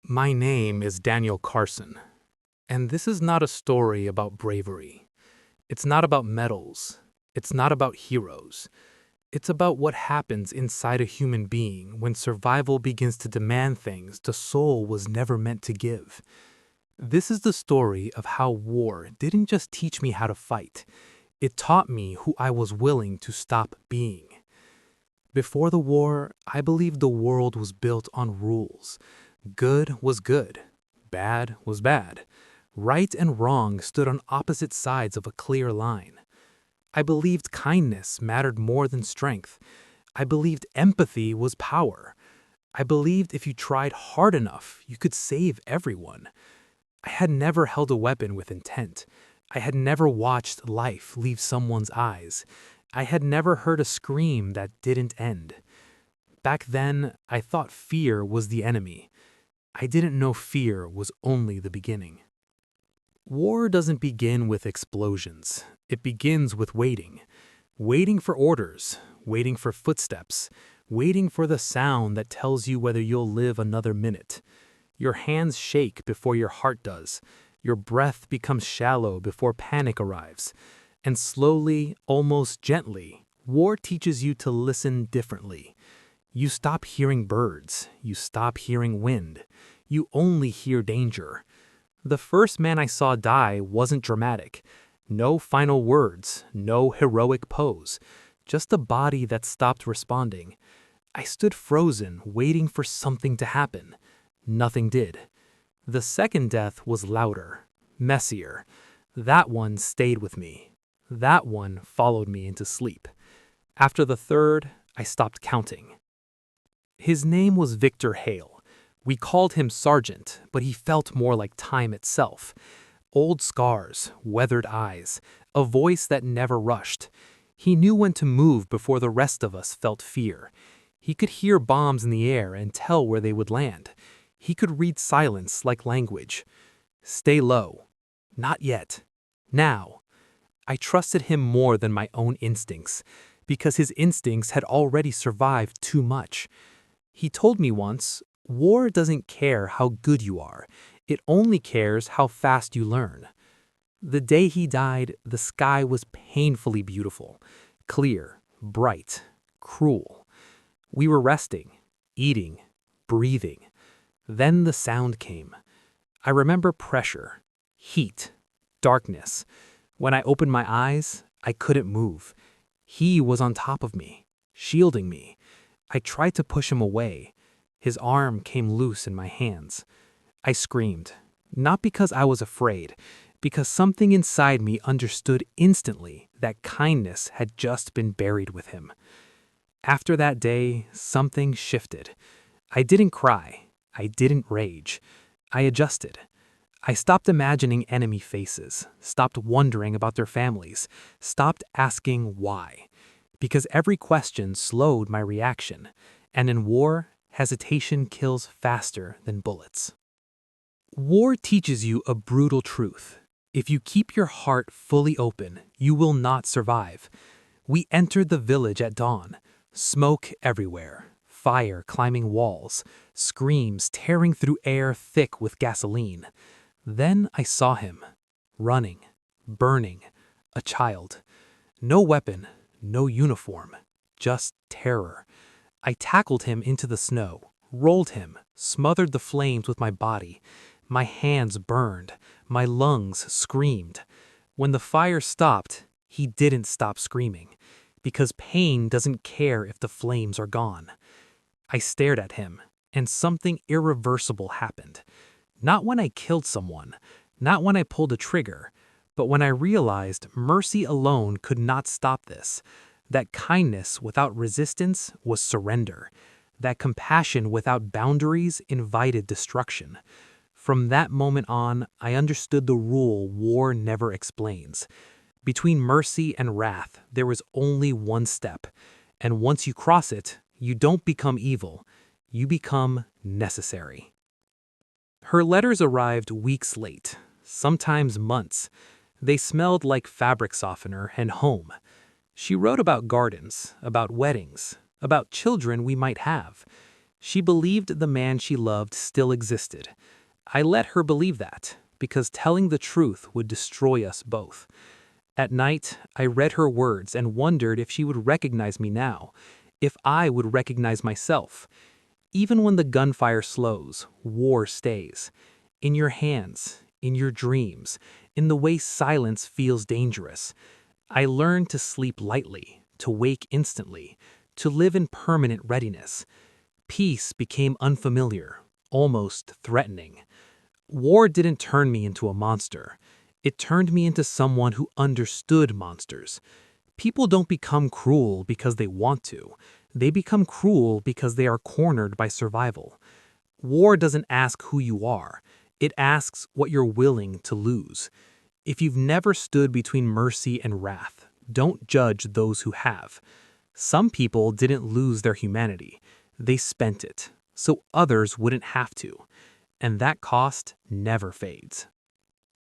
My name is Daniel Carson, and this is not a story about bravery. It's not about medals. It's not about heroes. It's about what happens inside a human being when survival begins to demand things the soul was never meant to give. This is the story of how war didn't just teach me how to fight. It taught me who I was willing to stop being. Before the war, I believed the world was built on rules. Good was good. Bad was bad. Right and wrong stood on opposite sides of a clear line. I believed kindness mattered more than strength. I believed empathy was power. I believed if you tried hard enough, you could save everyone. I had never held a weapon with intent. I had never watched life leave someone's eyes. I had never heard a scream that didn't end. Back then, I thought fear was the enemy. I didn't know fear was only the beginning. War doesn't begin with explosions. It begins with waiting. Waiting for orders, waiting for footsteps, waiting for the sound that tells you whether you'll live another minute. Your hands shake before your heart does. Your breath becomes shallow before panic arrives. And slowly, almost gently, war teaches you to listen differently. You stop hearing birds. You stop hearing wind. You only hear danger. The first man I saw die wasn't dramatic. No final words, no heroic pose, just a body that stopped responding. I stood frozen, waiting for something to happen. Nothing did. The second death was louder, messier. That one stayed with me. That one followed me into sleep. After the third, I stopped counting. His name was Victor Hale. We called him Sergeant, but he felt more like time itself. Old scars, weathered eyes, a voice that never rushed. He knew when to move before the rest of us felt fear. He could hear bombs in the air and tell where they would land. He could read silence like language. Stay low. Not yet. Now. I trusted him more than my own instincts, because his instincts had already survived too much. He told me once, war doesn't care how good you are. It only cares how fast you learn. The day he died, the sky was painfully beautiful, clear, bright, cruel. We were resting, eating, breathing. Then the sound came. I remember pressure, heat, darkness. When I opened my eyes, I couldn't move. He was on top of me, shielding me. I tried to push him away. His arm came loose in my hands. I screamed, not because I was afraid, because something inside me understood instantly that kindness had just been buried with him. After that day, something shifted. I didn't cry. I didn't rage. I adjusted. I stopped imagining enemy faces, stopped wondering about their families, stopped asking why. Because every question slowed my reaction, and in war, hesitation kills faster than bullets. War teaches you a brutal truth. If you keep your heart fully open, you will not survive. We entered the village at dawn. Smoke everywhere, fire climbing walls, screams tearing through air thick with gasoline. Then I saw him, running, burning, a child. No weapon, no uniform, just terror. I tackled him into the snow, rolled him, smothered the flames with my body. My hands burned, my lungs screamed. When the fire stopped, he didn't stop screaming, because pain doesn't care if the flames are gone. I stared at him, and something irreversible happened. Not when I killed someone, not when I pulled a trigger, but when I realized mercy alone could not stop this. That kindness without resistance was surrender. That compassion without boundaries invited destruction. From that moment on, I understood the rule war never explains. Between mercy and wrath, there is only one step. And once you cross it, you don't become evil. You become necessary. Her letters arrived weeks late, sometimes months. They smelled like fabric softener and home. She wrote about gardens, about weddings, about children we might have. She believed the man she loved still existed. I let her believe that, because telling the truth would destroy us both. At night, I read her words and wondered if she would recognize me now, if I would recognize myself. Even when the gunfire slows, war stays. In your hands, in your dreams, in the way silence feels dangerous. I learned to sleep lightly, to wake instantly, to live in permanent readiness. Peace became unfamiliar, almost threatening. War didn't turn me into a monster. It turned me into someone who understood monsters. People don't become cruel because they want to. They become cruel because they are cornered by survival. War doesn't ask who you are. It asks what you're willing to lose. If you've never stood between mercy and wrath, don't judge those who have. Some people didn't lose their humanity. They spent it, so others wouldn't have to. And that cost never fades.